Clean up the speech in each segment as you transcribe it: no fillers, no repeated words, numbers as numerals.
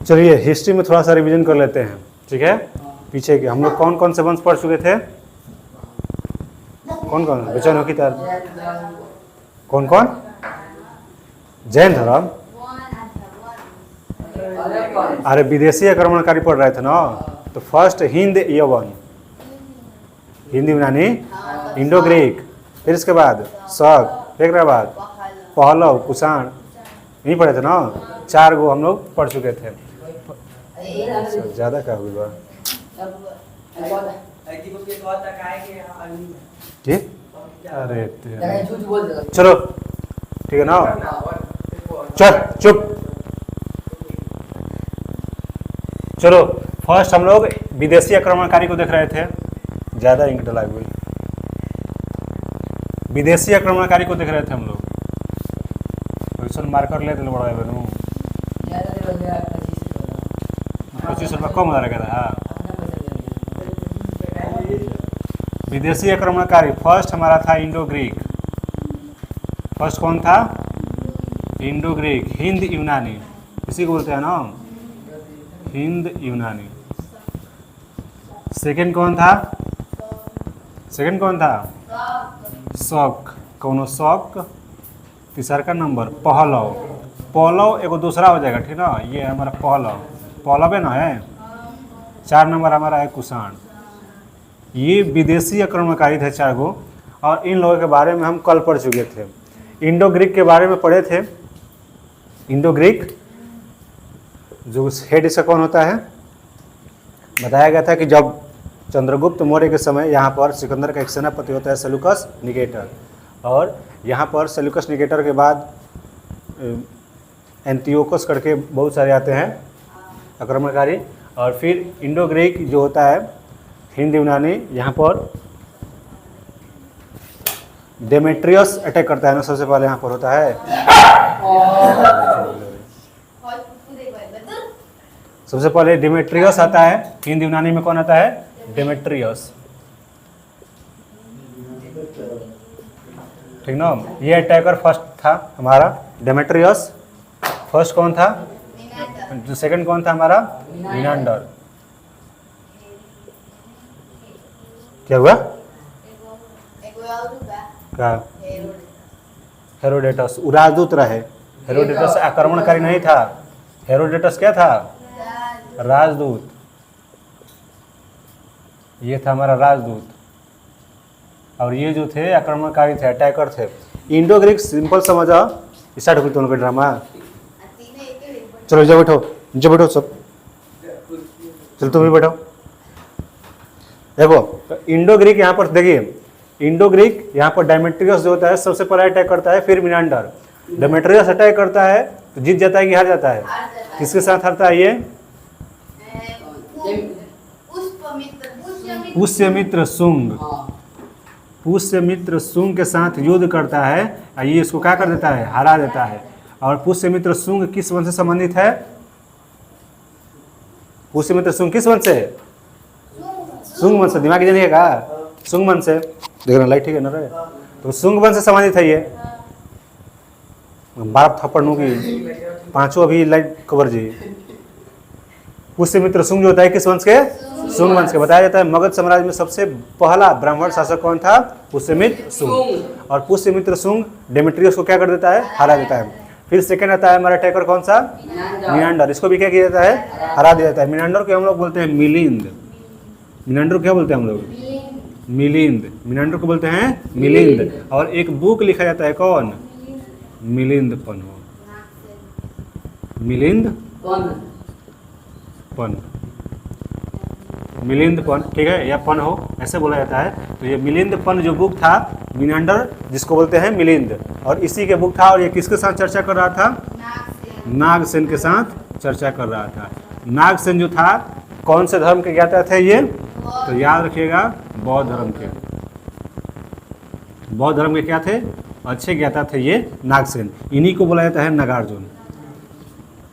चलिए हिस्ट्री में थोड़ा सा रिवीजन कर लेते हैं, ठीक है। पीछे के हम लोग कौन कौन से वंश पढ़ चुके थे, कौन कौन बेचैन हो की तर कौन कौन, जैन धर्म, अरे विदेशी आक्रमणकारी पढ़ रहे थे ना, तो फर्स्ट हिंद यवन, हिंद यूनानी, इंडो ग्रीक, फिर इसके बाद शक, फिर के बाद पहलव, कुषाण, यही पढ़े थे ना, 4 गो हम लोग पढ़ चुके थे। ज़्यादा क्या हुआ ठीक, अरे चलो ठीक है ना, चल चुप। चलो फर्स्ट हम लोग विदेशी आक्रमणकारी को देख रहे थे, ज़्यादा इंक डला हुई, विदेशी आक्रमणकारी को देख रहे थे हम लोग। क्वेश्चन मार्कर ले तो बड़ा बनू 25 रुपया कम लगा था। विदेशी आक्रमणकारी फर्स्ट हमारा था इंडो ग्रीक, फर्स्ट कौन था, इंडो ग्रीक, हिंद यूनानी, इसी को बोलते हैं ना, हिंद यूनानी। सेकंड कौन था, सेकंड कौन था, शक, कौनो शक। तीसरा का नंबर पहलव, पहलव एगो दूसरा हो जाएगा, ठीक ना, ये हमारा पहलव, पहलव है ना है। 4 नंबर हमारा है कुषाण। ये विदेशी आक्रमणकारी थे 4 गो, और इन लोगों के बारे में हम कल पढ़ चुके थे। इंडो ग्रीक के बारे में पढ़े थे। इंडो ग्रीक जो हेड इसका कौन होता है, बताया गया था कि जब चंद्रगुप्त मौर्य के समय यहाँ पर सिकंदर का एक सेनापति होता है सेल्यूकस निकेटर, और यहाँ पर सेल्यूकस निकेटर के बाद एंटियोकस करके बहुत सारे आते हैं आक्रमणकारी, और फिर इंडो ग्रीक जो होता है हिंद यूनानी, यहाँ पर डेमेट्रियस अटैक करता है ना, सबसे पहले यहाँ पर होता है, सबसे पहले डेमेट्रियस आता है। हिंद यूनानी में कौन आता है, डेमेट्रियस, ठीक ना। ये अटैकर फर्स्ट था हमारा डेमेट्रियस। फर्स्ट कौन था, जो सेकंड कौन था हमारा, मिनांडर। क्या हुआ, क्या, हेरोडेटस राजदूत रहे। हेरोडेटस आक्रमणकारी नहीं था, हेरोडेटस क्या था, राजदूत। ये था हमारा राजदूत, और ये जो थे आक्रमणकारी थे, अटैकर थे। इंडो ग्रीक सिंपल समझा, स्टार्ट हो दोनों का ड्रामा। चलो जो बैठो, जो बैठो सब, चलो तुम भी बैठो। देखो तो इंडो ग्रीक यहाँ पर देखिए, इंडो ग्रीक यहाँ पर डेमेट्रियस जो होता है सबसे पहले अटैक करता है, फिर मिनांडर। डेमेट्रियस अटैक करता है तो जीत जाता है कि हार जाता है, किसके साथ हारता है, ये पुष्यमित्र शुंग, पुष्यमित्र शुंग के साथ युद्ध करता है, और ये इसको क्या कर देता है, हरा देता है। और पुष्यमित्र शुंग किस वंश से संबंधित है, पुष्यमित्र शुंग किस वंश से, शुंग वंश से, दिमाग जानिएगा, शुंग वंश से, देख रहे लाइट ठीक है ना रहे, तो शुंग वंश से संबंधित है ये। 12 थप्पड़ नू की 5 अभी लाइट कवर जी। पुष्यमित्र शुंग जो होता है किस वंश के, शुंग वंश के। बताया जाता है मगध साम्राज्य में सबसे पहला ब्राह्मण शासक कौन था, पुष्यमित्र शुंग। और पुष्यमित्र शुंग डेमेट्रियस को क्या कर देता है, हरा देता है। फिर सेकंड आता है हमारा अटैकर कौन सा, मिनांडर, इसको भी क्या किया जाता है, हरा दिया जाता है। मिनांडर को हम लोग बोलते हैं मिलिंद, मिनांडर को क्या बोलते हैं हम लोग, मिलिंद, मिनांडर को बोलते हैं मिलिंद। और एक बुक लिखा जाता है कौन, मिलिंद पन, मिलिंद पन, मिलिंद पन, ठीक है, या पन हो ऐसे बोला जाता है। तो ये मिलिंद पन जो बुक था, मिनांडर जिसको बोलते हैं मिलिंद, और इसी के बुक था। और ये किसके साथ चर्चा कर रहा था, नागसेन के साथ चर्चा कर रहा था। नागसेन जो था कौन से धर्म के ज्ञाता थे ये, तो याद रखिएगा बौद्ध धर्म के, बौद्ध धर्म के क्या थे, अच्छे ज्ञाता थे ये नागसेन। इन्हीं को बोला जाता है नागार्जुन,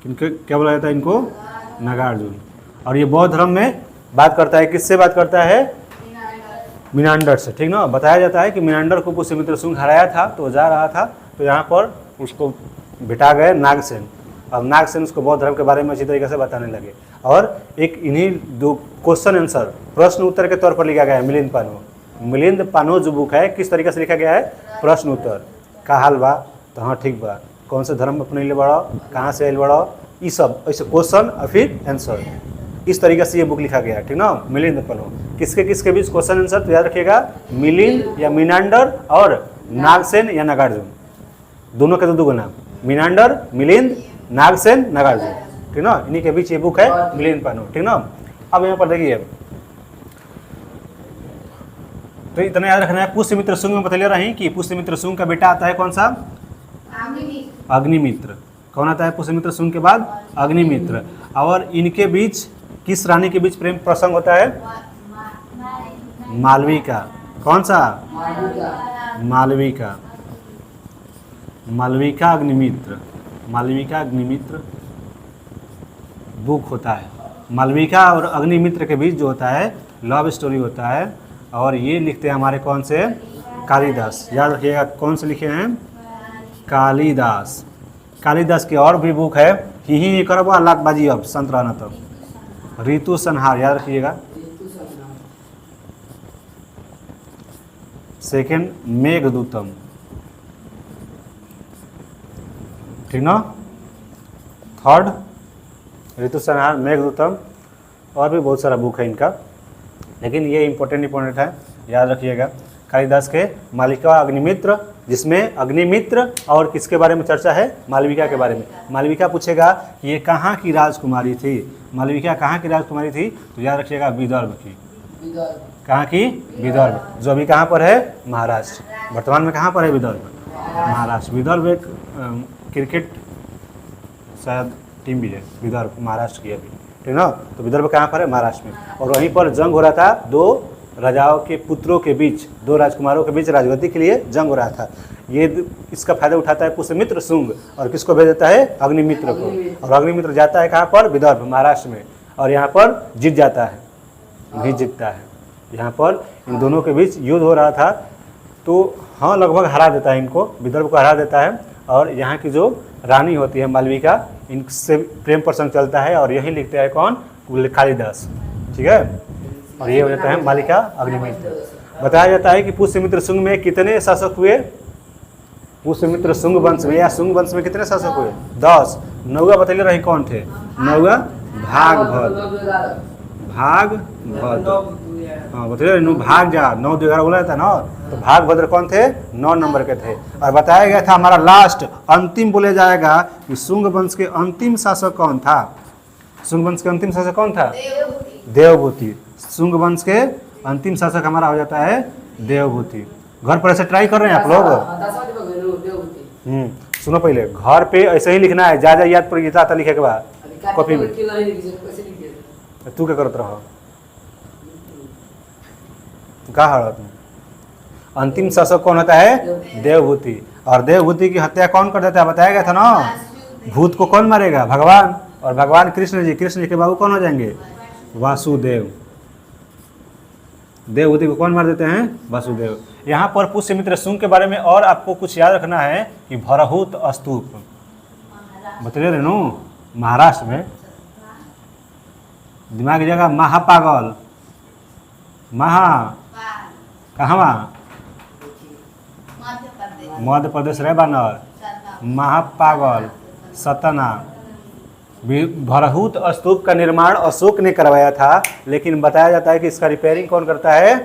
किनको क्या बोला जाता है इनको, नागार्जुन। और ये बौद्ध धर्म में बात करता है, किससे बात करता है, मिनांडर से, ठीक ना। बताया जाता है कि मिनांडर को पुष्यमित्र शुंग हराया था, तो जा रहा था, तो यहाँ पर उसको बिठा गए नागसेन। अब नागसेन उसको बौद्ध धर्म के बारे में अच्छी तरीके से बताने लगे। और एक इन्हीं दो क्वेश्चन आंसर प्रश्न उत्तर के तौर पर लिखा गया है मिलिंद पानो। मिलिंद पानो जो बुक है किस तरीके से लिखा गया है, प्रश्न उत्तर। का हाल बा, तो हाँ ठीक बा, कौन से धर्म अपने लिए बड़ो, कहाँ से आयल बड़ो, ये सब ऐसे क्वेश्चन और फिर आंसर, इस तरीके से ये बुक लिखा गया है, ठीक ना। मिलिंद पानो किसके किसके बीच क्वेश्चन आंसर, तो याद रखिएगा मिलिंद या मीनांडर और नागसेन या नागार्जुन, दोनों के दो नाम, मीनांडर, मिलिंद, नागसेन, नागार्जुन, ठीक ना। इन्हीं के बीच ये बुक है मिलिंद पानो, ठीक ना। अब यहाँ पर देखिए, तो इतना याद रखना है। पुष्यमित्र शुंग में बता रहे हैं कि पुष्यमित्र शुंग का बेटा आता है कौन सा, अग्निमित्र। कौन आता है पुष्यमित्र शुंग के बाद, अग्निमित्र। और इनके बीच किस रानी के बीच प्रेम प्रसंग होता है, मालविका। कौन सा, मालविका। मालविका अग्निमित्र, मालविका अग्निमित्र बुक होता है। मालविका और अग्निमित्र के बीच जो होता है लव स्टोरी होता है, और ये लिखते हैं हमारे कौन से, कालिदास। याद रखिएगा कौन से लिखे हैं, कालिदास। कालिदास की और भी बुक है, ही करबा लाटबाजी अब संत रहना तब, ऋतु संहार, याद रखिएगा। सेकेंड मेघदूतम, ठीक ना। थर्ड ऋतु संहार, मेघदूतम, और भी बहुत सारा बुक है इनका, लेकिन ये इंपॉर्टेंट है, याद रखिएगा। कालिदास के मालविका अग्निमित्र, जिसमें अग्निमित्र और किसके बारे में चर्चा है, मालविका के बारे में। मालविका पूछेगा ये कहाँ की राजकुमारी थी, मालविका कहाँ की राजकुमारी थी, तो याद रखिएगा विदर्भ की। कहाँ की, विदर्भ, जो अभी कहाँ पर है, महाराष्ट्र। वर्तमान में कहाँ पर है, विदर्भ, महाराष्ट्र। विदर्भ एक क्रिकेट शायद टीम भी है, विदर्भ महाराष्ट्र की अभी, ठीक ना। तो विदर्भ कहाँ पर है, महाराष्ट्र में। और वहीं पर जंग हो रहा था दो राजाओं के पुत्रों के बीच, दो राजकुमारों के बीच राजगद्दी के लिए जंग हो रहा था। ये इसका फायदा उठाता है पुष्यमित्र शुंग, और किसको भेज देता है, अग्निमित्र को। और अग्निमित्र जाता है कहाँ पर, विदर्भ महाराष्ट्र में, और यहाँ पर जीत जाता है, भी जीतता है। यहाँ पर इन दोनों के बीच युद्ध हो रहा था, तो हाँ लगभग हरा देता है इनको, विदर्भ को हरा देता है। और यहाँ की जो रानी होती है मालविका, इनसे प्रेम प्रसंग चलता है, और यही लिखते हैं कौन, कालिदास, ठीक है। और ये हो जाता है मालिका अग्निमित्र। बताया जाता है कि पुष्यमित्र शुंग में कितने शासक हुए, पुष्यमित्र शुंग वंश में या शुंग वंश में कितने शासक हुए, 10। 9वां बतैले रही कौन थे, 9वां भागभद्र, भागभद्र, हाँ बतैले रही, भाग जा 9 2 11 बोला था ना, तो भागभद्र कौन थे, 9 नंबर के थे। और बताया गया था हमारा लास्ट अंतिम बोले जाएगा कि शुंग वंश के अंतिम शासक कौन था, शुंग वंश के अंतिम शासक कौन था, देवभूति। शुंग वंश के अंतिम शासक हमारा हो जाता है देवभूति। घर पर ऐसे ट्राई कर रहे हैं आप लोग, सुनो पहले, घर पे ऐसे ही लिखना है, जा याद पर गीता था लिखे के बाद कॉपी में। तू क्या करत रहो, कहा अंतिम शासक कौन होता है, देवभूति। और देवभूति की हत्या कौन कर देता है, बताया गया था ना, भूत को कौन मारेगा, भगवान। और भगवान कृष्ण जी, कृष्ण जी के बाबू कौन हो जाएंगे, वासुदेव। देवभूति को कौन मार देते हैं, वासुदेव। यहाँ पर पुष्यमित्र शुंग के बारे में और आपको कुछ याद रखना है कि भरहुत स्तूप, बतले रेनू, महाराष्ट्र में, दिमाग जगह महापागल, कहाँ, मध्य प्रदेश रे बानर, महापागल, सतना। भरहुत स्तूप का निर्माण अशोक ने करवाया था, लेकिन बताया जाता है कि इसका रिपेयरिंग कौन करता है,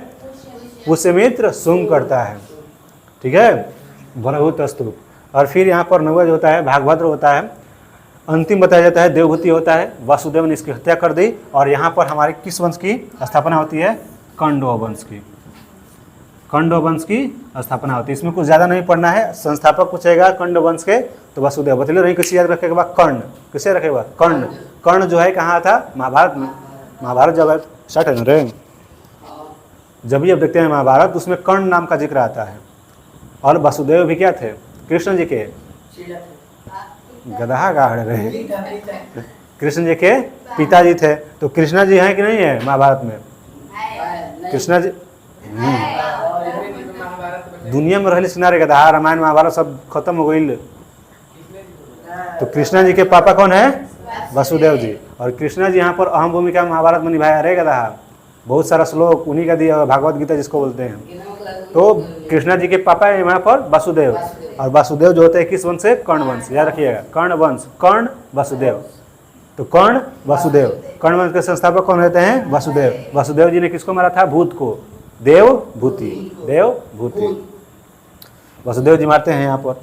पुष्यमित्र शुंग करता है, ठीक है, भरहुत स्तूप। और फिर यहाँ पर 9वां जो होता है भागभद्र होता है। अंतिम बताया जाता है देवभूति होता है, वासुदेव ने इसकी हत्या कर दी। और यहाँ पर हमारे किस वंश की स्थापना होती है, कंडो वंश की, कंडो वंश की स्थापना होती है। इसमें कुछ ज़्यादा नहीं पढ़ना है, संस्थापक पूछेगा कंडो वंश के तो वासुदेव। बतले रही किसी याद रखेगा, कर्ण, किसे रखेगा, कर्ण। कर्ण जो है कहाँ था, महाभारत में। महाभारत जब स्टार्ट है ना रे, जब भी अब देखते हैं महाभारत, उसमें कर्ण नाम का जिक्र आता है। और वासुदेव भी क्या थे, कृष्ण जी के गदहा गाड़ रहे, कृष्ण जी के पिताजी थे। तो कृष्णा जी हैं कि नहीं है महाभारत में, कृष्णा जी दुनिया में रहले सिनारे गदहा, रामायण महाभारत सब खत्म हो गई। तो कृष्णा जी के पापा कौन है? वसुदेव जी। और कृष्णा जी यहाँ पर अहम भूमिका महाभारत में निभाया रहेगा। बहुत सारा श्लोक उन्हीं का दिया, भागवत गीता जिसको बोलते हैं। तो कृष्णा जी के पापा है यहाँ पर वसुदेव, और वसुदेव जो होते हैं किस वंश से? कर्ण वंश। याद रखिएगा, कर्ण वंश, कर्ण वसुदेव। तो कर्ण वसुदेव, कर्ण वंश के संस्थापक कौन होते हैं? वसुदेव। वसुदेव जी ने किसको मारा था? भूत को, देव भूति, देव भूति। वसुदेव जी मारते हैं यहाँ पर।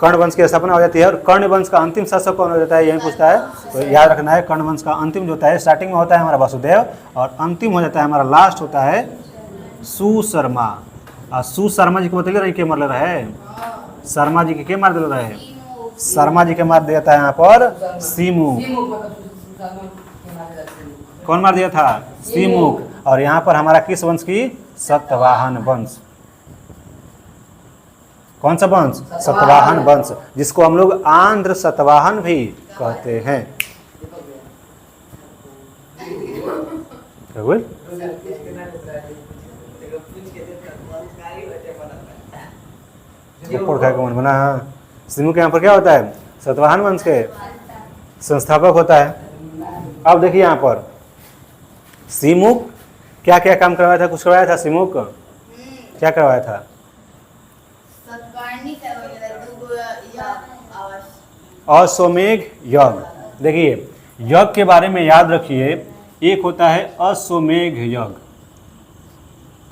कर्ण वंश की स्थापना हो जाती है। और कर्ण वंश का अंतिम शासक कौन हो जाता है? यही पूछता है, तो याद रखना है कर्ण वंश का अंतिम जो होता है, स्टार्टिंग में होता है हमारा वसुदेव, और अंतिम हो जाता है हमारा लास्ट होता है सुशर्मा। और सुशर्मा जी को बतले रहे के मार ले रहा है? शर्मा जी के मार दे रहा है? शर्मा जी के मार दिया था यहाँ पर सीमुख। कौन मार दिया था? सीमुख। और यहाँ पर हमारा किस वंश की? सतवाहन वंश। कौन सा वंश? सतवाहन वंश, जिसको हम लोग आंध्र सतवाहन भी कहते हैं। बना सिमू के यहाँ पर क्या होता है? सतवाहन वंश के संस्थापक होता है। अब देखिए यहाँ पर सीमुख क्या क्या काम करवाया था? कुछ करवाया था सीमुख? क्या करवाया था? अश्वमेघ यज्ञ। देखिए यज्ञ के बारे में याद रखिए, एक होता है अश्वमेघ यज्ञ।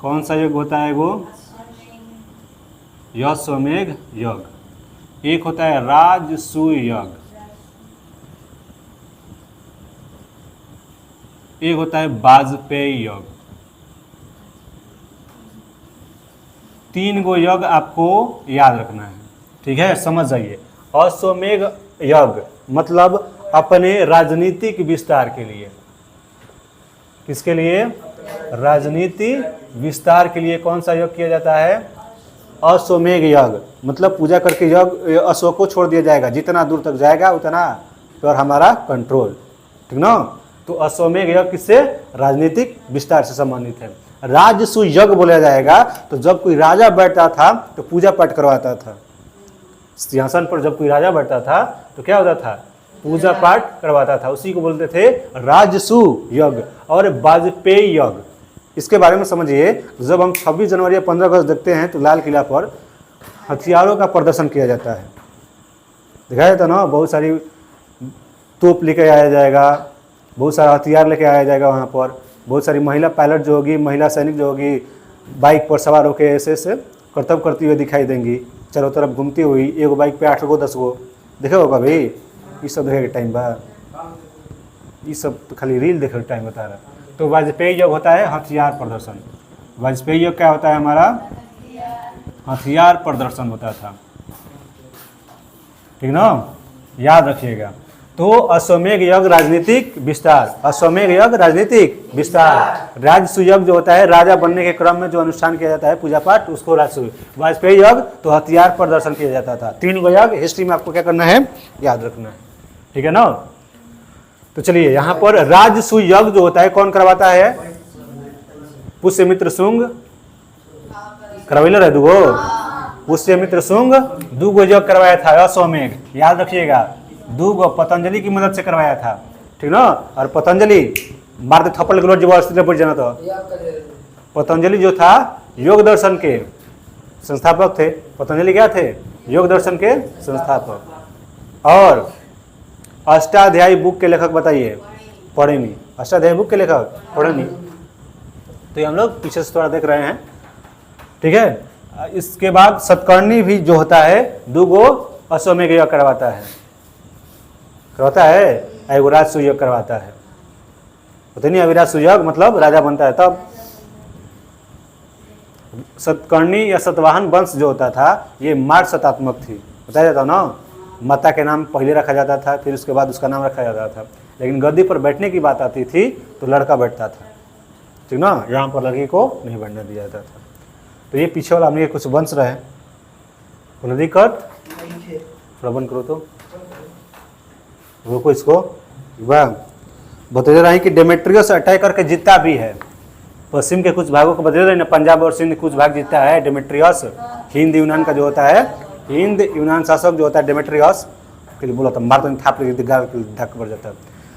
कौन सा यज्ञ होता है वो? अश्वमेघ यज्ञ। एक होता है राजसूय यज्ञ, एक होता है वाजपेयी यज्ञ। 3 गो यज्ञ आपको याद रखना है, ठीक है? समझ जाइए। अश्वमेघ यज्ञ मतलब अपने राजनीतिक विस्तार के लिए। किसके लिए? राजनीति विस्तार के लिए कौन सा यज्ञ किया जाता है? अश्वमेघ यज्ञ। मतलब पूजा करके यज्ञ, अश्व को छोड़ दिया जाएगा, जितना दूर तक जाएगा उतना पर हमारा कंट्रोल, ठीक ना? तो अश्वमेघ यज्ञ किससे? राजनीतिक विस्तार से संबंधित है। राजसूय यज्ञ बोला जाएगा तो जब कोई राजा बैठता था तो पूजा पाठ करवाता था। सिंहासन पर जब कोई राजा बैठता था तो क्या होता था? पूजा पाठ करवाता था। उसी को बोलते थे राजसूय यज्ञ। और वाजपेयी यज्ञ, इसके बारे में समझिए। जब हम 26 जनवरी या 15 अगस्त देखते हैं तो लाल किला पर हथियारों का प्रदर्शन किया जाता है, दिखाया जाता ना। बहुत सारी तोप लेके आया जाएगा, बहुत सारा हथियार लेके आया जाएगा वहाँ पर। बहुत सारी महिला पायलट जो होगी, महिला सैनिक जो होगी, बाइक पर सवार होकर ऐसे ऐसे कर्तव्य करती हुई दिखाई देंगी, चारों तरफ घूमती हुई। एगो बाइक पे 8 गो 10 गो देखे होगा भाई। ये सब देखे टाइम बा, ये सब तो खाली रील देखे टाइम बता रहा। तो वाजपेयी यज्ञ होता है हथियार प्रदर्शन। वाजपेयी यज्ञ क्या होता है हमारा? हथियार प्रदर्शन होता था, ठीक ना? याद रखिएगा। तो अश्वमेघ यज्ञ राजनीतिक विस्तार, अश्वमेघ यज्ञ राजनीतिक विस्तार। राजसूय यज्ञ जो होता है राजा बनने के क्रम में जो अनुष्ठान किया जाता है पूजा पाठ, उसको राजसूय। वाजपेयी यज्ञ तो हथियार प्रदर्शन किया जाता था। 3 गो यज्ञ हिस्ट्री में आपको क्या करना है? याद रखना है, ठीक है ना? तो चलिए यहाँ पर राजसूय यज्ञ जो होता है कौन करवाता है? पुष्यमित्र शुंग करवैले रहे 2 गो। पुष्यमित्र शुंग 2 गो यज्ञ करवाया था अश्वमेघ, याद रखिएगा। 2 गो पतंजलि की मदद से करवाया था, ठीक ना? और पतंजलि मारते थप्पड़ के जबरदस्ती पड़ जाना था। पतंजलि जो था योग दर्शन के संस्थापक थे। पतंजलि क्या थे? योग दर्शन के संस्थापक। और अष्टाध्यायी बुक के लेखक बताइए? पढ़ेनी। अष्टाध्यायी बुक के लेखक पढ़ेनी। तो ये हम लोग पीछे से थोड़ा देख रहे हैं, ठीक है? इसके बाद सतकर्णी भी जो होता है 2 गो अश्वमेघ यज्ञ करवाता है, एगो राजसूय यज्ञ करवाता है। पता नहीं अविराजसूय यज्ञ मतलब राजा बनता है तब। सतकर्णी या सतवाहन वंश जो होता था ये मार्ग शतात्मक थी, बताया जाता ना। माता के नाम पहले रखा जाता था, फिर उसके बाद उसका नाम रखा जाता था। लेकिन गद्दी पर बैठने की बात आती थी तो लड़का बैठता था, ठीक ना? यहाँ पर लड़की को नहीं बैठने दिया जाता था। तो ये पीछे वाला हमने कुछ वंश रहे। नदी कट प्रबंध करो तो रोको इसको। वाह, बता रहे हैं कि डेमेट्रियस अटैक करके जीतता भी है। पश्चिम के कुछ भागों को बता रहे हैं, पंजाब और सिंध कुछ भाग जीतता है डेमेट्रियस। हिंद यूनान का जो होता है, हिंद यूनान शासक जो होता है डेमेट्रियस, के लिए बोला था, मारता नहीं थाप लेके गाल के धक्का पड़ जाता है।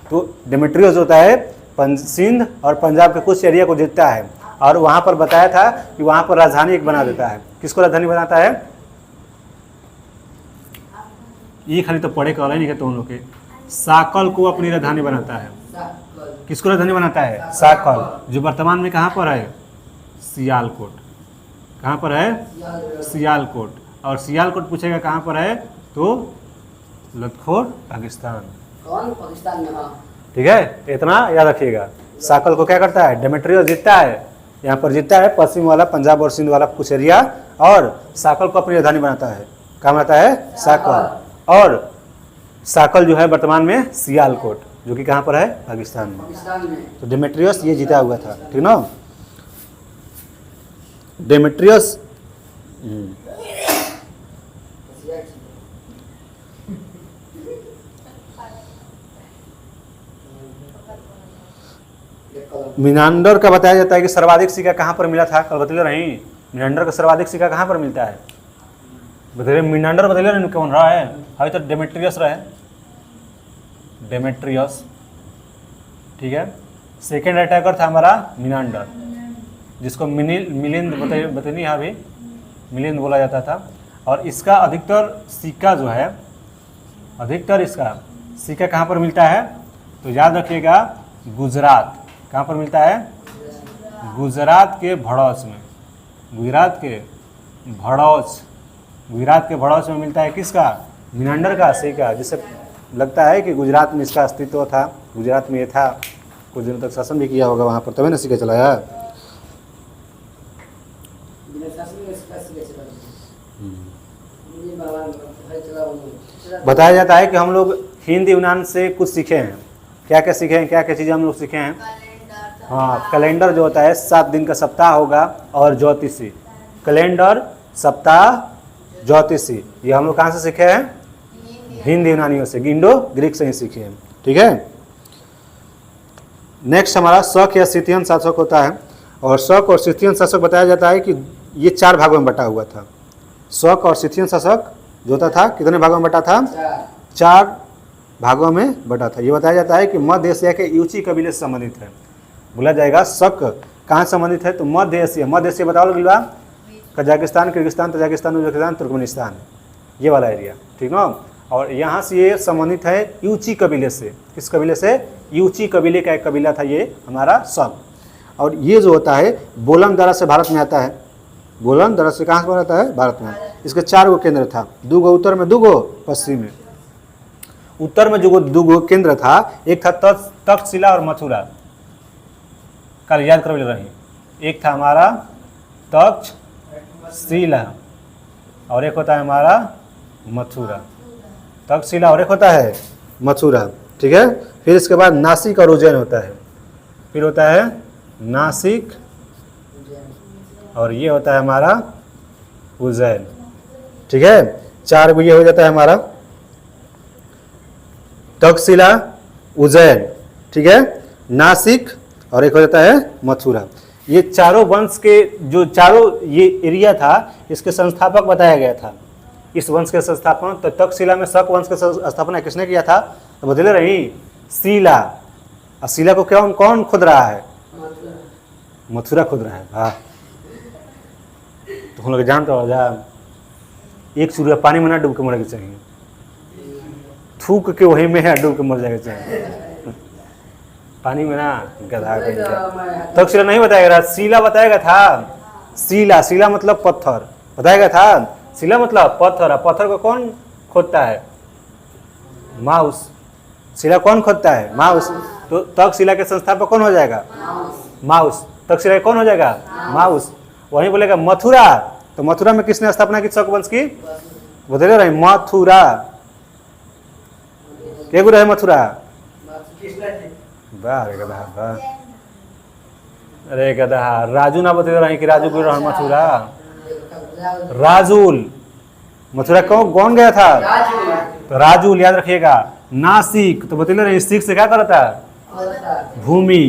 तो डेमेट्रियस होता है सिंध और पंजाब के कुछ एरिया को जीतता है और वहाँ पर बताया था कि वहाँ पर राजधानी एक बना देता है। किसको राजधानी बनाता है? ये खाली तो पढ़े का नहीं कहते उन लोग के। साकल को अपनी राजधानी बनाता है। किसको राजधानी बनाता है? साकल, जो वर्तमान में कहाँ पर है? सियालकोट। कहाँ पर है? सियालकोट। और सियालकोट पूछेगा कहाँ पर है तो लखनऊ पाकिस्तान। कौन? पाकिस्तान में। हाँ ठीक है, इतना याद रखिएगा। साकल को क्या करता है? डेमेट्रियस जीतता है, यहाँ पर जीतता है पश्चिम वाला पंजाब और सिंध वाला कुछ एरिया, और साकल को अपनी राजधानी बनाता है। कहाँ बनाता है? साकल। और साकल जो है वर्तमान में सियालकोट, जो कि कहाँ पर है? पाकिस्तान में। तो डेमेट्रियस ये जीता हुआ था, ठीक ना। डेमेट्रियस मिनांडर का बताया जाता है कि सर्वाधिक सिक्का कहाँ पर मिला था? कल बतले रही, मिनांडर का सर्वाधिक सिक्का कहाँ पर मिलता है? बतले मिनांडर बतले रहे कौन रहा है? अभी तो डेमेट्रियस रहे, डेमेट्रियस। ठीक है, सेकेंड अटैकर था हमारा मिनांडर, जिसको मिलिंद बतनी है अभी, मिलिंद बोला जाता था। और इसका अधिकतर सिक्का जो है, अधिकतर इसका सिक्का कहाँ पर मिलता है? तो याद रखिएगा गुजरात। कहाँ पर मिलता है? गुजरात के भड़ौच में। गुजरात के भड़ौच, गुजरात के भड़ौच में मिलता है किसका? मिनांडर का सिक्का, जिससे लगता है कि गुजरात में इसका अस्तित्व था, गुजरात में ये था, कुछ दिनों तक शासन भी किया होगा वहाँ पर, तभी ना सिक्का चलाया। बताया जाता है कि हम लोग हिंद यूनान से कुछ सीखे हैं। क्या क्या सीखे हैं? क्या क्या चीज़ें हम लोग सीखे हैं? हाँ, कैलेंडर जो होता है 7 दिन का सप्ताह होगा, और ज्योतिषी। कैलेंडर, सप्ताह, ज्योतिषी, ये हम लोग कहाँ से सीखे हैं? हिंद यूनानियों से, इंडो ग्रीक से ही सीखे हैं। ठीक है, नेक्स्ट हमारा शक या सिथियन शासक होता है। और शक और सिथियन शासक बताया जाता है कि ये 4 भागों में बटा हुआ था। शक और सिथियन शासक जो होता था कितने भागों में बटा था? 4 भागों में बटा था। ये बताया जाता है कि मध्य एशिया के यूची कबीले से संबंधित है। बोला जाएगा शक कहाँ संबंधित है? तो मध्य एशिया। मध्य एशिया बताओ लोग, Kazakhstan, Kyrgyzstan, Tajikistan, Uzbekistan, Turkmenistan, ये वाला एरिया, ठीक ना। और यहाँ से ये संबंधित है यूची कबीले से। किस कबीले से? यूची कबीले का एक कबीला था ये हमारा शक। और ये जो होता है बोलन दरा से भारत में आता है। बोलन दरा से कहाँ से आता है? भारत में। इसके 4 गो केंद्र था, 2 गो उत्तर में, 2 गो पश्चिम में। उत्तर में जो 2 गो केंद्र था, एक था तक्षशिला और मथुरा। कल याद कर रही, एक था हमारा तक्षशिला और एक होता है हमारा मथुरा। तक्षशिला और एक होता है मथुरा, ठीक है। फिर इसके बाद नासिक और उज्जैन होता है। फिर होता है नासिक और ये होता है हमारा उज्जैन, ठीक है। 4 गो ये हो जाता है हमारा तक्षशिला, उज्जैन, ठीक है, नासिक और एक हो जाता है मथुरा। ये चारों वंश के जो चारों ये एरिया था, इसके संस्थापक बताया गया था। इस वंश के संस्थापन तो तक्षशिला में शक वंश का स्थापना किसने किया था? तो बदले रही शिला। और शिला को कौन खुद रहा है? मथुरा खुद रहा है। वाह, तो हम लोग जानते हो जा, एक सूर्य पानी में ना डूब के मरना चाहिए, थूक के वही में है डूब के मर जाएगा चाहिए, पानी में ना गधा। तक्षशिला नहीं बताया गया, शिला बताया था। शिला, शिला मतलब पत्थर बताया गया था। शिला मतलब पत्थर, और पत्थर को कौन खोदता है? माउस। शिला कौन खोदता है? माउस। तो तक्षशिला के संस्थापक कौन हो जाएगा? माउस। तक्षशिला कौन हो जाएगा? माउस। वहीं बोलेगा मथुरा, तो मथुरा में किसने स्थापना की शक वंश की? बदले रहे मथुरा। क्या गुरु है मथुरा? वाह रे गधा, वाह अरे गधा, राजू ना बता रहे कि राजू गुरु है मथुरा। राजूल, मथुरा कौन गया था? तो राजूल याद रखिएगा। नासिक तो बता रहे सिख से क्या करता है? भूमि,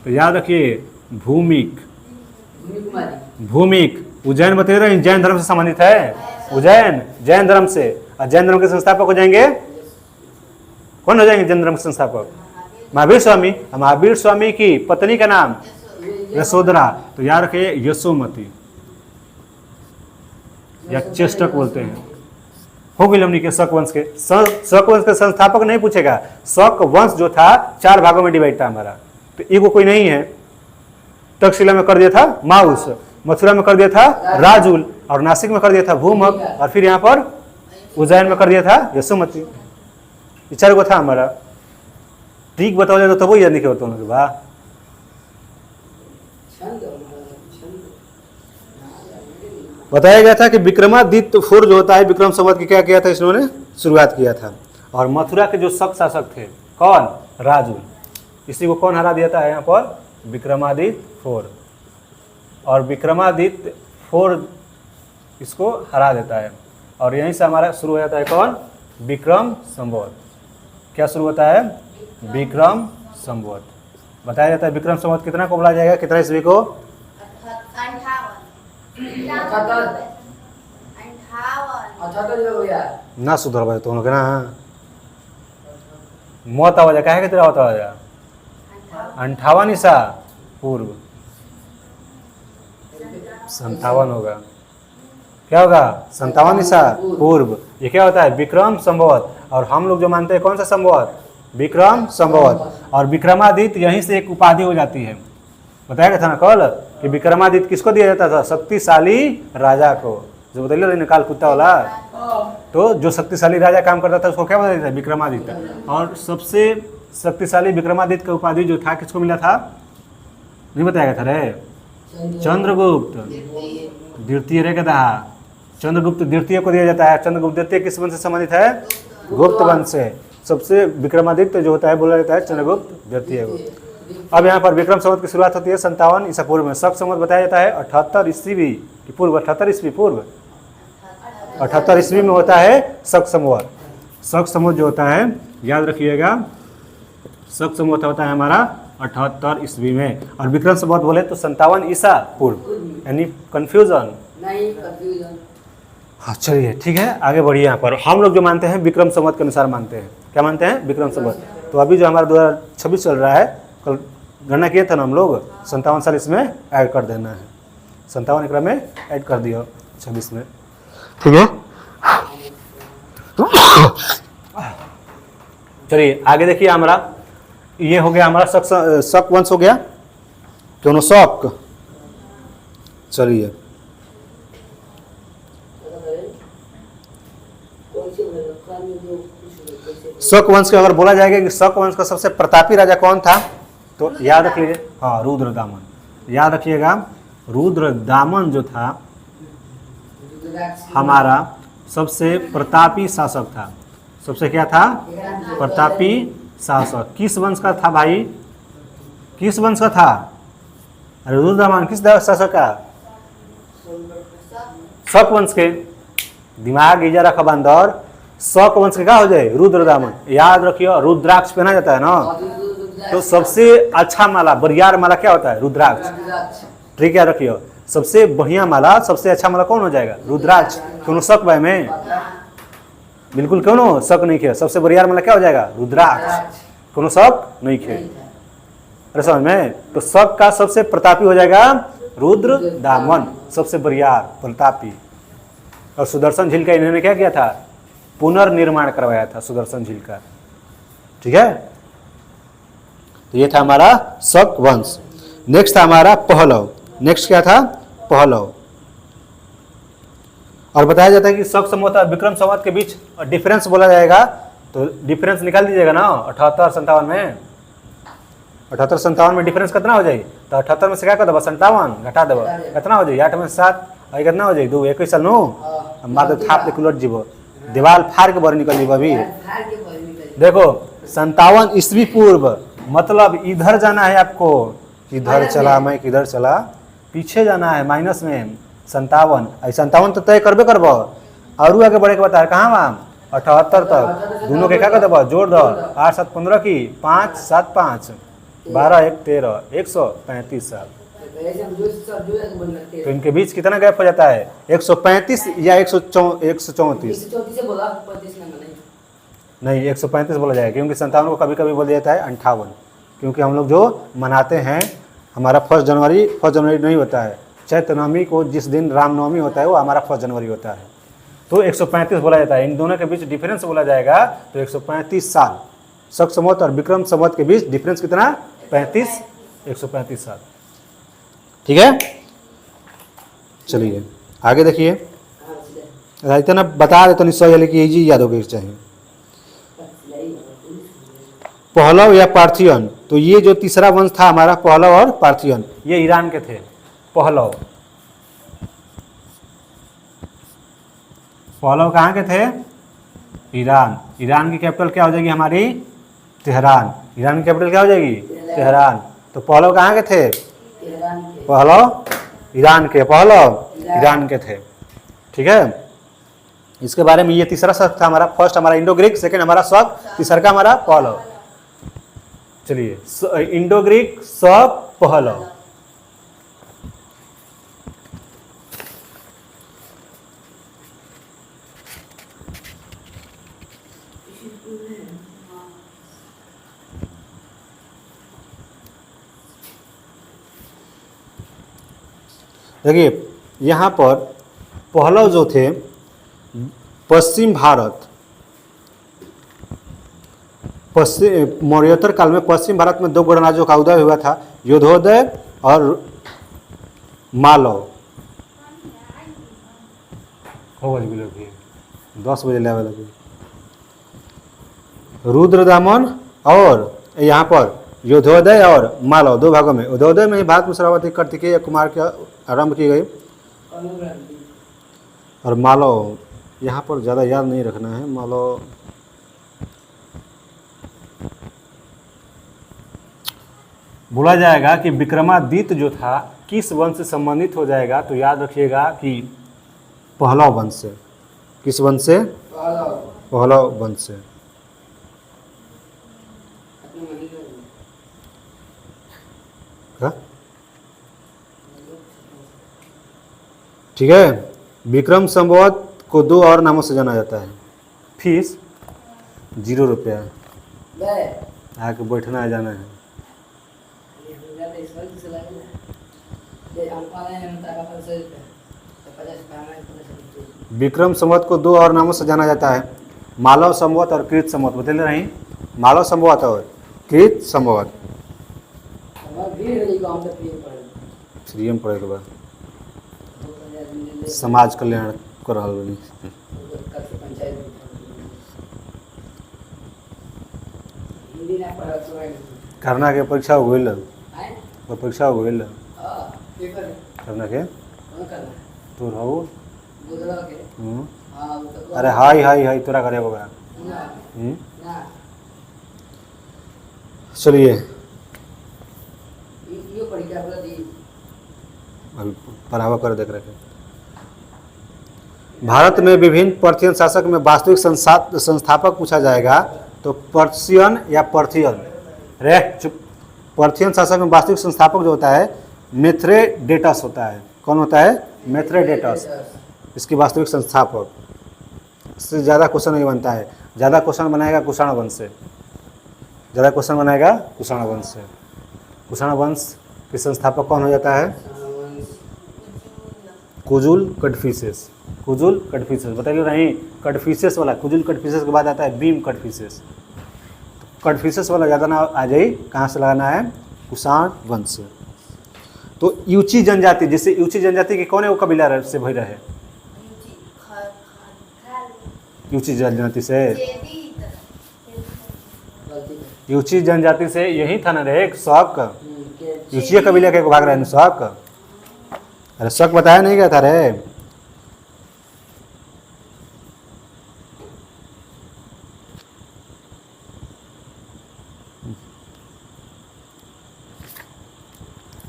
तो याद रखिए भूमिक। भूमिक। उज्जैन बता रहे जैन धर्म से संबंधित है। उज्जैन जैन धर्म से, और जैन धर्म के संस्थापक हो जाएंगे कौन हो जाएंगे जैन धर्म के संस्थापक? महावीर स्वामी। महावीर स्वामी की पत्नी का नाम यशोधरा, तो याद रखिए यशोमती या चेष्टक बोलते हैं। हो गई हमने के शक वंश के। शक वंश के संस्थापक नहीं पूछेगा। शक वंश जो था 4 भागों में डिवाइड था हमारा, तो एगो कोई नहीं है। तक्षशिला में कर दिया था माउस, मथुरा में कर दिया था राजुल, और नासिक में कर दिया था भूमक, और फिर यहाँ पर उज्जैन में कर दिया था यशोमती। ये 4 गो था हमारा। ठीक बताओ जाए तो तब वो याद नहीं होता उनके। वाह, बताया गया था कि विक्रमादित्य 4 जो होता है विक्रम संवत की क्या किया था इन्होंने शुरुआत किया था। और मथुरा के जो शक शासक थे कौन? राजुल। इसी को कौन हरा दिया था यहाँ पर? विक्रमादित्य 4। और विक्रमादित्य 4 इसको हरा देता है, और यहीं से हमारा शुरू हो जाता है कौन? विक्रम संवत। क्या शुरू होता है? विक्रम संवत। बताया जाता है विक्रम संवत कितना को बोला जाएगा, कितना ईस्वी को? 58 ना सुधर भाई तुम लोग ना, मौत आवाज क्या है कि तेरा होता है 58 ईसा पूर्व। 57 होगा, क्या होगा? 57 ईसा पूर्व। ये क्या होता है? विक्रम संवत। और हम लोग जो मानते हैं कौन सा संवत? विक्रम संवत। और विक्रमादित्य यहीं से एक उपाधि हो जाती है। बताया गया था ना कल कि विक्रमादित्य किसको दिया जाता था? शक्तिशाली राजा को। जो बताइए निकाल कुत्ता वाला, तो जो शक्तिशाली राजा काम करता था उसको क्या बताया था? विक्रमादित्य। और सबसे शक्तिशाली विक्रमादित्य का उपाधि जो था किसको मिला था? नहीं बताया गया था रे? चंद्रगुप्त द्वितीय रे कदा। चंद्रगुप्त द्वितीय को दिया जाता है। चंद्रगुप्त द्वितीय किस वंश से संबंधित है? गुप्त वंश से। सबसे विक्रमादित्य जो होता है बोला जाता है चंद्रगुप्त द्वितीय को। अब यहाँ पर विक्रम संवत की शुरुआत होती है 57 ईसा पूर्व में। शक संवत बताया जाता है 78 ईस्वी की पूर्व। 78 ईस्वी पूर्व, 78 ईस्वी में होता है शक संवत। शक संवत जो होता है याद रखिएगा, शक संवत होता है हमारा 78 ईस्वी में। और विक्रम संवत बोले तो 57 ईसा पूर्व, यानी कंफ्यूजन नहीं, कंफ्यूजन। हाँ चलिए ठीक है, आगे बढ़िए। यहाँ पर हम लोग जो मानते हैं विक्रम संवत के अनुसार मानते हैं। क्या मानते हैं? विक्रम संवत। तो अभी जो हमारा 2026 चल रहा है, कल गणना किए थे ना हम लोग, 57 साल इसमें ऐड कर देना है। 57 एकड़ में ऐड कर दिया 26 में, ठीक है। चलिए आगे देखिए, हमारा ये हो गया, हमारा शक वंश हो गया, क्यों? शक। चलिए शक वंश के अगर बोला जाएगा कि शक वंश का सबसे प्रतापी राजा कौन था, तो याद रख लीजिए, हाँ रुद्रदामन। याद रखिएगा, रुद्रदामन जो था हमारा सबसे प्रतापी शासक था। सबसे क्या था? प्रतापी शासक। किस वंश का था भाई? किस वंश का था? अरे रुद्रदामन किस शासक का? शक वंश के। दिमाग इजा रखा बंदर। शक वंश के क्या हो जाए? रुद्रदामन। याद रखियो, रुद्राक्ष पहना जाता है ना, तो सबसे अच्छा माला, बरियार माला क्या होता है? रुद्राक्ष। ठीक है, रखियो, सबसे बढ़िया माला, सबसे अच्छा माला कौन हो जाएगा? रुद्राक्ष। क्यों शक भाई में? बिल्कुल क्यों नो शक नहीं किया। सबसे बरियार माला क्या हो जाएगा? रुद्राक्ष। क्यों शक नहीं किया? अरे समझ में? तो शक का सबसे प्रतापी हो जाएगा रुद्रदामन, सबसे बरियार प्रतापी। और सुदर्शन झील का इन्होंने क्या किया था? पुनर्निर्माण करवाया था सुदर्शन झील का, ठीक है। तो ये था हमारा शक वंश। नेक्स्ट था हमारा पहलव। नेक्स्ट क्या था? पहलव। और बताया जाता है कि शक संवत और विक्रम संवत के बीच डिफरेंस बोला जाएगा, तो डिफरेंस निकाल दीजिएगा ना। 78 57 में, 78 57 में डिफरेंस कितना हो जाए? तो 78 में से क्या कर देगा? 57 घटा देगा, कितना हो जाए? 8 में 7 और कितना हो जाए? 2 21 साल नो मार दे, थाप के उलट जीवो, दीवार फाड़ के बाहर निकल जीवो। अभी देखो 57 ईस्वी पूर्व, मतलब इधर जाना है आपको, किधर चला मैं, किधर चला, पीछे जाना है माइनस में 57। 57 तो तय करबे करबो, और आगे बढ़े के बता है कहाँ वहाँ 78 तक। दोनों के क्या कर देबो? जोड़ दो, 8 7 15 की 5 7 5 12 1 13 135 साल। तो इनके बीच कितना गैप हो जाता है? 135 या 134? नहीं, 135 बोला जाएगा, क्योंकि 57 को कभी कभी बोल दिया जाता है 58, क्योंकि हम लोग जो मनाते हैं हमारा 1 जनवरी नहीं होता है। चैत्र नवमी को जिस दिन रामनवमी होता है वो हमारा 1 जनवरी होता है, तो 135 बोला जाता है। इन दोनों के बीच डिफरेंस बोला जाएगा तो 135 साल। शक संवत और विक्रम संवत के बीच डिफरेंस कितना? 135 साल। ठीक है, चलिए आगे देखिए। इतना बता देते नहीं सही, कि इजी याद होगी चाहिए। पहलव या पार्थियन, तो ये जो तीसरा वंश था हमारा पहलव और पार्थियन, ये ईरान के थे। पहलव कहाँ के थे? ईरान। ईरान की कैपिटल क्या हो जाएगी हमारी? तेहरान। ईरान की कैपिटल क्या हो जाएगी? तेहरान। तो पहलव कहाँ के थे? पहलव ईरान के, ईरान के थे। ठीक है, इसके बारे में ये तीसरा शब्द था हमारा। फर्स्ट हमारा इंडो ग्रीक, सेकेंड हमारा शक, तीसरा का हमारा पहलव। चलिए, इंडो ग्रीक, शक, पहलव। देखिए यहाँ पर पहलव जो थे पश्चिम भारत, मौर्योत्तर काल में पश्चिम भारत में 2 गणराज्यों का उदय हुआ था, योधोदय और मालव। हो गए 10 बजे लेवल लगे। रुद्रदमन और यहाँ पर योधोदय और मालव 2 भागों में। योधोदय में ही भारत में सर्वाधिक कार्तिकेय कुमार की आरंभ की गई, और मालव यहाँ पर ज़्यादा याद नहीं रखना है। मालव बोला जाएगा कि विक्रमादित्य जो था किस वंश से संबंधित हो जाएगा, तो याद रखिएगा कि पहलव वंश से। किस वंश से? पहलव वंश से। ठीक है, विक्रम संवत को 2 और नामों से जाना जाता है। फीस 0 रुपया, आके बैठना है, जाना है। विक्रम संवत को 2 और नामों से जाना जाता है, मालव संवत और कृत संवत। बदल रही, मालव संवत और कृत संवत। फ्री में पढ़े के बाद समाज कल्याण कर रहा बनी। करना के परीक्षा हो गई, परीक्षा हो गई करना के तो रहो। अरे हाई हाई हाई तोरा करे होगा। चलिए अभी पढ़ावा कर देख रहे। भारत में विभिन्न पर्शियन शासक में वास्तविक संस्थापक पूछा जाएगा तो पर्शियन या पर्थियन। रे चुप। पर्शियन शासक में वास्तविक संस्थापक जो होता है मिथ्रेडेटस होता है। कौन होता है? मिथ्रेडेटस। इसकी वास्तविक संस्थापक। इससे ज़्यादा क्वेश्चन नहीं बनता है। ज़्यादा क्वेश्चन बनाएगा कुषाण वंश से। ज़्यादा क्वेश्चन बनाएगा कुषाण वंश से। कुषाण वंश के संस्थापक कौन हो जाता है? कुजुल कटफिसेस। कुजुल कटफिसेस बताइए नहीं, कटफिसेस वाला। कुजुल कटफिसेस के बाद आता है बीम कटफिसेस। कटफिसेस वाला ज़्यादा ना आ जाए, कहाँ से लगाना है? कुषाण वंश से। तो यूची जनजाति, जिससे यूची जनजाति के कौन है वो कबीला से भय रहे? यूची जनजाति से। यूची जनजाति से यही था ना रे शक। यूची कबीला के भाग रहे शक। अरे शक बताया नहीं गया था रे।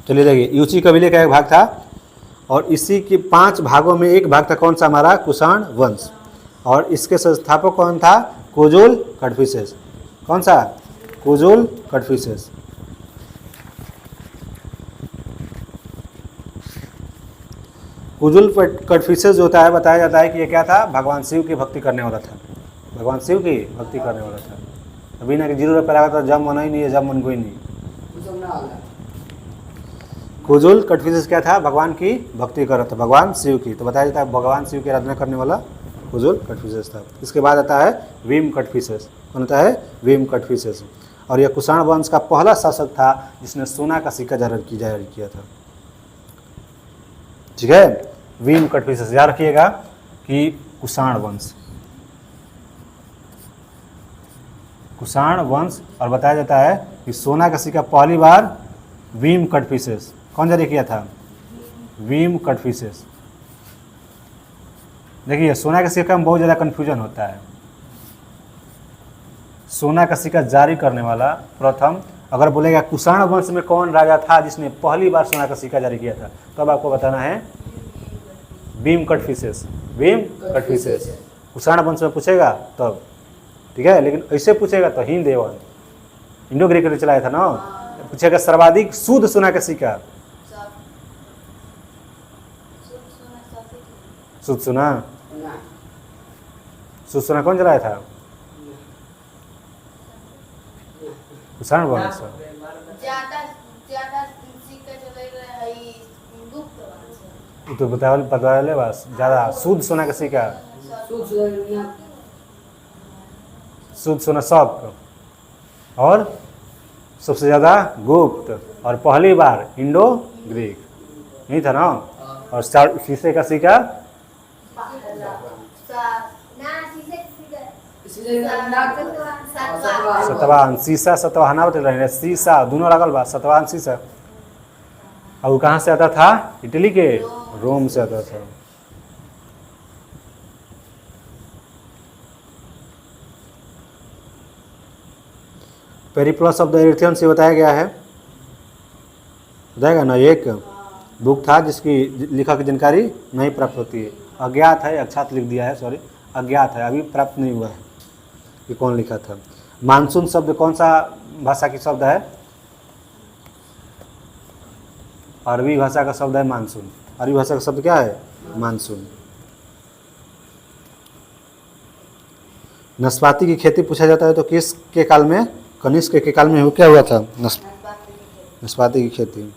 चलिए देखिए, यूची कबीले का एक भाग था और इसी के 5 भागों में एक भाग था कौन सा? हमारा कुषाण वंश। और इसके संस्थापक कौन था? कुजुल कटफिसेस। कौन सा? कुजुल कटफिसेस। कुजुल कटफिसेस जो होता है, बताया जाता है कि ये क्या था? भगवान शिव की भक्ति करने वाला था। भगवान शिव की भक्ति करने वाला था। अभी ना कि 0 रुपये लगा था, जब मन ही नहीं है, जब मन कोई नहीं। वो सब ना होगा। कुजुल कटफिसेस क्या था? भगवान की भक्ति कर रहा था, भगवान शिव की। तो बताया जाता है भगवान शिव की आराधना करने वाला कुजुल कटफिसेस था। इसके बाद आता है भीम कटफिसेस। कौन होता है? भीम कटफिसेस। और यह कुषाण वंश का पहला शासक था जिसने सोना का सिक्का जारी किया था। ठीक है, भीम कटफिसेस याद रखिएगा कि कुषाण वंश, कुषाण वंश। और बताया जाता है कि सोना का सिक्का पहली बार भीम कटफिसेस, कौन जारी किया था? भीम कटफिसेस। देखिए सोना का सिक्का में बहुत ज़्यादा कन्फ्यूजन होता है। सोना का सिक्का जारी करने वाला प्रथम, अगर बोलेगा कुषाण वंश में कौन राजा था जिसने पहली बार सोना का सिक्का जारी किया था, तब आपको बताना है भीम कटफिसेस। भीम कटफिसेस कुषाण वंश में पूछेगा तब, ठीक है। लेकिन ऐसे पूछेगा तो हिंद एवं इंडो ग्रीक ने चलाया था ना। पूछेगा सर्वाधिक शुद्ध सोना का सिक्का, शुद्ध सोना, ना शुद्ध सोना कौन चलाया था? कुषाण वंश। ज्यादा सिक्का चलेगा है गुप्त वंश। वो तो बता ले बस, ज़्यादा शुद्ध सोना का सिक्का, शुद्ध सोना शक, और सबसे ज़्यादा गुप्त, और पहली बार इंडो ग्रीक नहीं था ना। और शीशे का सिक्का सतवाहन, शीशा सतवाहना बता रहे, शीशा दोनों लगल बा, सतवाहन शीशा। और वो कहाँ से आता था? इटली के रोम से आता था। पेरिप्लस ऑफ द एरिथियन से बताया गया है, बताएगा ना। एक बुक था जिसकी लेखक की जानकारी नहीं प्राप्त होती है, अज्ञात है, अक्षात लिख दिया है, सॉरी अज्ञात है, अभी प्राप्त नहीं हुआ है कि कौन लिखा था। मानसून शब्द कौन सा भाषा की शब्द है? अरबी भाषा का शब्द है मानसून। अरबी भाषा का शब्द क्या है? मानसून। नाशपाती की खेती पूछा जाता है तो किस के काल में? कनिष्क के काल में क्या हुआ था? नाशपाती की खेती।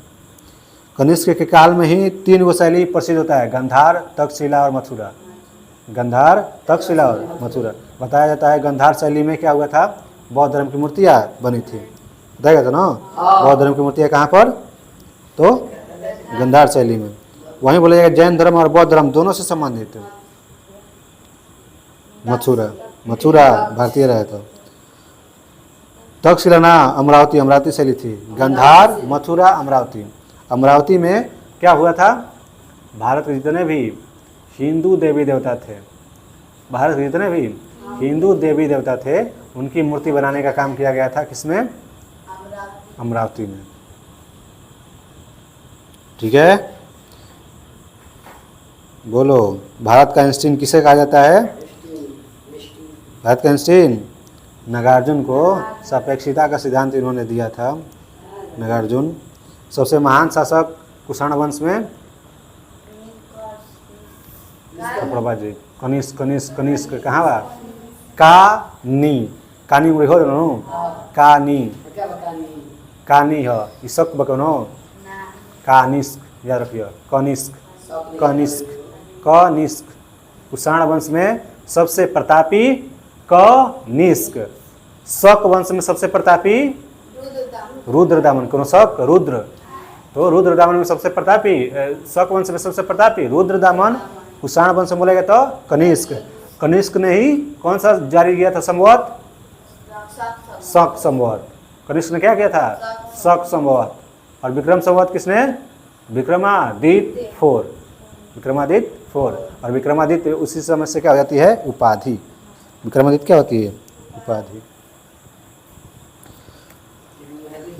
कनिष्क के काल में ही 3 गो शैली प्रसिद्ध होता है, गंधार, तक्षशिला और मथुरा। गंधार, तक्षशिला और मथुरा। बताया जाता है गंधार शैली में क्या हुआ था? बौद्ध धर्म की मूर्तियाँ बनी थी, बताया था ना। बौद्ध धर्म की मूर्तियाँ कहाँ पर? तो गंधार शैली में। वहीं बोला जाएगा जैन धर्म और बौद्ध धर्म दोनों से संबंधित है। मथुरा, मथुरा भारतीय रहा था। तक्षशिला ना अमरावती, अमरावती शैली थी। गंधार, मथुरा, अमरावती। अमरावती में क्या हुआ था? भारत के जितने भी हिंदू देवी देवता थे, भारत के जितने भी हिंदू देवी देवता थे, उनकी मूर्ति बनाने का काम किया गया था। किसमें? अमरावती में। ठीक है, बोलो भारत का आइंस्टीन किसे कहा जाता है? भारत का आइंस्टीन नागार्जुन को सापेक्षिकता का सिद्धांत इन्होंने दिया था। नागार्जुन। सबसे महान शासक कुषाण वंश में जी कनिष्क, कनिष्क, कनिष्क कहाँ बा? कानी, कानी हो नो, कानी, क्या बतानी? कानी है इसक बकनो, कानिष्क याद रखिए। कनिष्क, कनिष्क, कनिष्क। कुषाण वंश में सबसे प्रतापी कनिष्क। शक वंश में सबसे प्रतापी रुद्रदामन। कौन शक? रुद्र। तो रुद्रदामन में सबसे प्रतापी, शक वंश में सबसे प्रतापी रुद्रदामन। कुषाण वंश में बोलेगा तो कनिष्क। कनिष्क ने ही कौन सा जारी किया था संवत? शक संवत। कनिष्क ने क्या किया था? शक संवत। और विक्रम संवत किसने? विक्रमादित्य 4, विक्रमादित्य 4। और विक्रमादित्य उसी समय से क्या हो जाती है? उपाधि। विक्रमादित्य क्या होती है? उपाधि।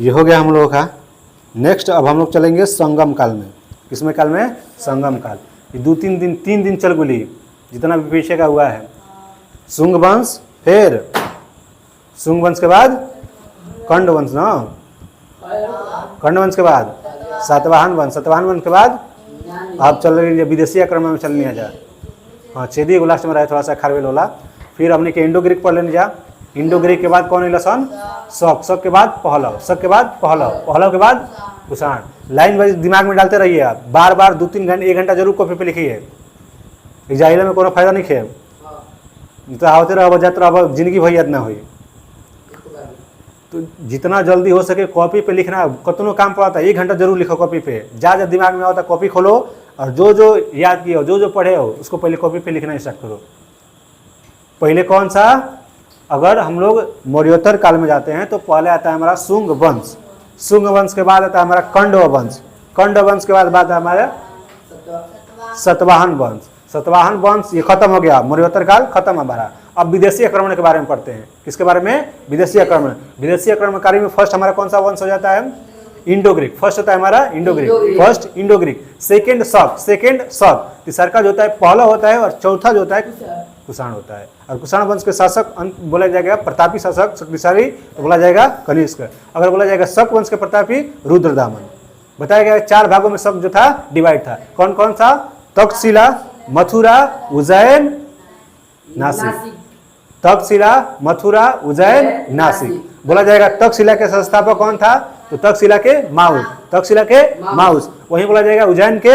ये हो गया हम लोगों का। नेक्स्ट अब हम लोग चलेंगे संगम काल में। किसमें काल में? संगम काल। ये 3 दिन चल गुली, जितना भी पीछे का हुआ है। शुंग वंश, फिर शुंग वंश के बाद कंड वंश ना, कंड वंश के बाद सातवाहन वंश, सातवाहन वंश के बाद आप चल रही विदेशी आक्रमण में चलनी है जा। हाँ छेदी को लास्ट में रहे थोड़ा सा खारवेल वाला। फिर हमने के इंडो ग्रीक पढ़ लेने जा। इंडो ग्रीक के बाद कौन है लसन? शक। शक के बाद पहलव। शक के बाद पहलव। पहलव के बाद कुषाण। लाइन वाइज दिमाग में डालते रहिए आप, बार बार 2-3 घंटे 1 घंटा जरूर कॉपी पे लिखिए। एग्जाम में कोनो फायदा नहीं खे, तो आवते रह जाते रह, जिंदगी भर याद ना हुई। तो जितना जल्दी हो सके कॉपी पे लिखना। कतनों काम पड़ा था 1 घंटा जरूर लिखो कॉपी पे। जा दिमाग में आता कॉपी खोलो और जो जो याद किया हो, जो जो पढ़े हो, उसको पहले कॉपी पे लिखना स्टार्ट करो। पहले कौन सा? अगर हम लोग मौर्योत्तर काल में जाते हैं तो पहले आता है हमारा शुंग वंश। शुंग वंश के बाद आता है हमारा कंडव वंश। कंडव वंश के बाद आता है हमारा सतवाहन वंश। सतवाहन वंश ये खत्म हो गया, मौर्योत्तर काल खत्म हमारा। अब विदेशी आक्रमण के बारे में पढ़ते हैं। किसके बारे में? विदेशी आक्रमण। विदेशी आक्रमणकारी में फर्स्ट हमारा कौन सा वंश हो जाता है? Indo Greek. फर्स्ट होता है हमारा Indo Greek. First Indo Greek, second शक, सेकेंड शक, तीसरा जो होता है पहला होता है, और चौथा जो होता है कुषाण होता है। और कुषाण वंश के शासक बोला जाएगा प्रतापी शासक शक्तिशाली, तो बोला जाएगा कनिष्क। अगर बोला जाएगा शक वंश के प्रतापी रुद्रदामन। बताया गया 4 भागों में शक जो था डिवाइड था। कौन कौन सा? तक्षशिला, मथुरा, उज्जैन, नासिक। तक्षशिला, मथुरा, उज्जैन, नासिक। बोला जाएगा तक्षशिला के संस्थापक कौन था? तो तक्षशिला के माउस। तक्षशिला के माउस। वहीं बोला जाएगा उज्जैन के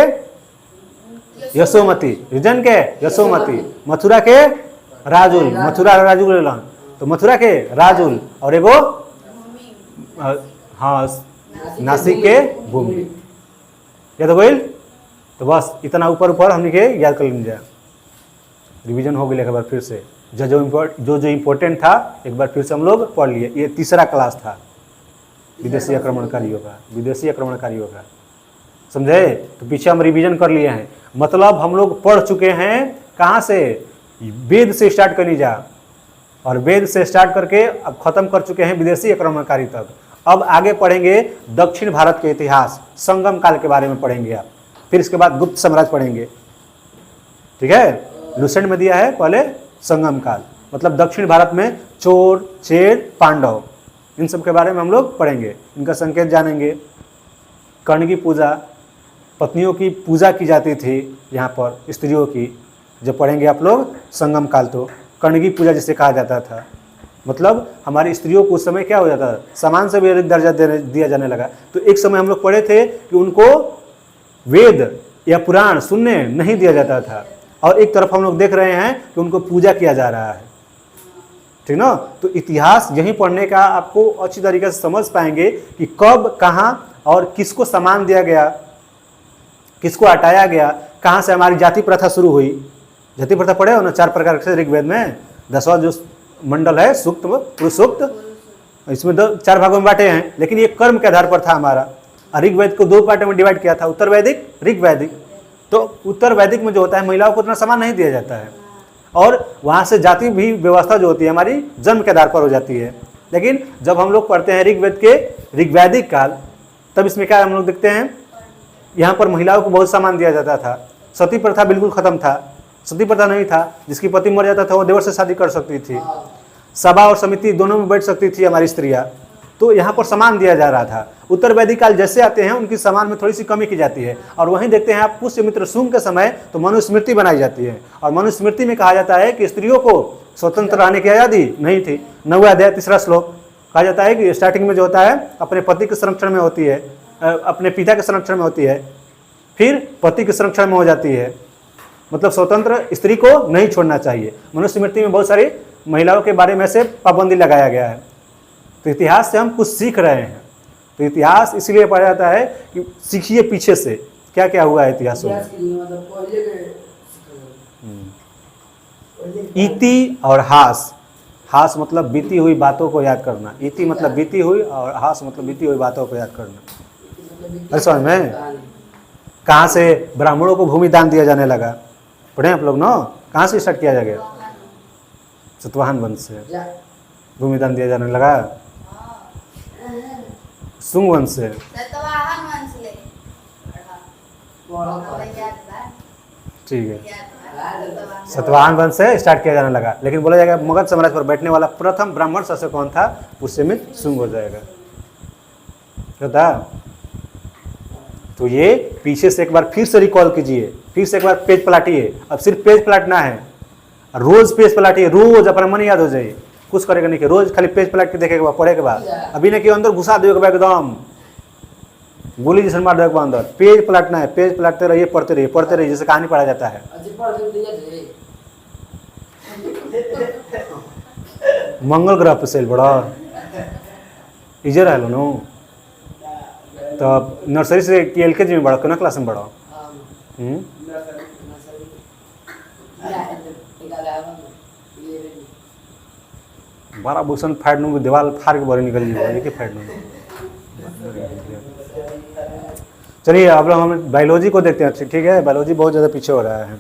यशोमती। उज्जैन के यशोमती। मथुरा के राजुल। मथुरा राजुल, तो मथुरा के राजुल। और एगो हाँ नासिक के भूमि। याद हो गई? तो बस इतना ऊपर ऊपर हमने के याद कर लीजिए। रिवीजन हो गई एक बार फिर से। जो जो इम्पोर्टेंट था एक बार फिर से हम लोग पढ़ लिए। ये तीसरा क्लास था विदेशी आक्रमणकारियों का। विदेशी आक्रमणकारियों का समझे? तो पीछे हम रिवीजन कर लिए हैं। मतलब हम लोग पढ़ चुके हैं कहाँ से? वेद से स्टार्ट करनी जा, और वेद से स्टार्ट करके अब खत्म कर चुके हैं विदेशी आक्रमणकारी तक। अब आगे पढ़ेंगे दक्षिण भारत के इतिहास, संगम काल के बारे में पढ़ेंगे आप। फिर इसके बाद गुप्त साम्राज्य पढ़ेंगे। ठीक है? लुसेंट में दिया है पहले संगम काल, मतलब दक्षिण भारत में चोर, चेर, पांडव, इन सब के बारे में हम लोग पढ़ेंगे। इनका संकेत जानेंगे। कर्ण की पूजा, पत्नियों की पूजा की जाती थी यहाँ पर, स्त्रियों की, जब पढ़ेंगे आप लोग संगम काल तो कर्ण की पूजा जिसे कहा जाता था। मतलब हमारी स्त्रियों को उस समय क्या हो जाता था? सामान से भी अधिक दर्जा दिया जाने लगा। तो एक समय हम लोग पढ़े थे कि उनको वेद या पुराण सुनने नहीं दिया जाता था, और एक तरफ हम लोग देख रहे हैं कि उनको पूजा किया जा रहा है। ठीक ना? तो इतिहास यहीं पढ़ने का आपको अच्छी तरीके से समझ पाएंगे कि कब, कहाँ और किसको सम्मान दिया गया, किसको हटाया गया, कहाँ से हमारी जाति प्रथा शुरू हुई। जाति प्रथा पढ़े हो ना 4 प्रकार से ऋग्वेद में। 10वां जो मंडल है सूक्त, पुरुष सूक्त, इसमें 4 भागों में बांटे हैं, लेकिन ये कर्म के आधार पर था हमारा। ऋग्वेद को 2 पार्टों में डिवाइड किया था, उत्तर वैदिक, ऋग वैदिक। तो उत्तर वैदिक में जो होता है महिलाओं को उतना सम्मान नहीं दिया जाता है, और वहाँ से जाति भी व्यवस्था जो होती है हमारी जन्म के आधार पर हो जाती है। लेकिन जब हम लोग पढ़ते हैं ऋग्वेद के ऋग्वैदिक काल, तब इसमें क्या हम लोग देखते हैं, यहाँ पर महिलाओं को बहुत सम्मान दिया जाता था। सती प्रथा बिल्कुल खत्म था, सती प्रथा नहीं था। जिसकी पति मर जाता था वो देवर से शादी कर सकती थी, सभा और समिति दोनों में बैठ सकती थी हमारी स्त्रियाँ। तो यहाँ पर सम्मान दिया जा रहा था। उत्तर वैदिक काल जैसे आते हैं उनकी सम्मान में थोड़ी सी कमी की जाती है। और वहीं देखते हैं आप पुष्यमित्र शुंग के समय तो मनुस्मृति बनाई जाती है, और मनुस्मृति में कहा जाता है कि स्त्रियों को स्वतंत्र रहने की आज़ादी नहीं थी। 9वां अध्याय 3रा श्लोक कहा जाता है कि स्टार्टिंग में जो होता है अपने पति के संरक्षण में होती है, अपने पिता के संरक्षण में होती है, फिर पति के संरक्षण में हो जाती है। मतलब स्वतंत्र स्त्री को नहीं छोड़ना चाहिए। मनुस्मृति में बहुत सारी महिलाओं के बारे में से पाबंदी लगाया गया है। तो इतिहास से हम कुछ सीख रहे हैं। तो इतिहास इसलिए पढ़ा जाता है कि सीखिए पीछे से क्या क्या हुआ है इतिहास में। इति और हास। हास मतलब बीती हुई बातों को याद करना। इति मतलब बीती हुई, और हास मतलब बीती हुई बातों को याद करना। समझ में? कहाँ से ब्राह्मणों को भूमि दान दिया जाने लगा, पढ़े आप लोग ना? कहाँ से स्टार्ट किया गया? सतवाहन वंश से भूमि दान दिया जाने लगा। शुंग वंश से, ठीक है, सतवाहन वंश से स्टार्ट किया जाने लगा। लेकिन बोला जाएगा मगध साम्राज्य पर बैठने वाला प्रथम ब्राह्मण शासक कौन था? पुष्यमित्र शुंग हो जाएगा। क्या? तो ये पीछे से एक बार फिर से रिकॉल कीजिए, फिर से एक बार पेज पलटिए। अब सिर्फ पेज पलटना है, रोज पेज पलटिए, रोज अपना मन याद हो जाए, कुछ करे के नहीं के, रोज खाली पेज पलट के देखे के बाद, पढ़े के बाद, अभी ना कि अंदर घुसा देवे के बाद एकदम गोली जैसे मार देवे के बाद अंदर। पेज पलटना है, पेज पलटते रहिए, पढ़ते रहिए, जैसे कहानी पढ़ा जाता है। अजी पढ़ के दिया जे मंगल ग्रह पे सेल बड़ा इजे रहलो नो, तो नर्सरी से LKG में बड़ा, कोना क्लास में बड़ा? हां हम्म, बड़ा भूषण फाड़ लूँगी, दीवार फाड़ के बाहर निकल जाएगा, एक ही फाड़ लूँगी। चलिए अब हम बायोलॉजी को देखते हैं। ठीक है, बायोलॉजी बहुत ज़्यादा पीछे हो रहा है।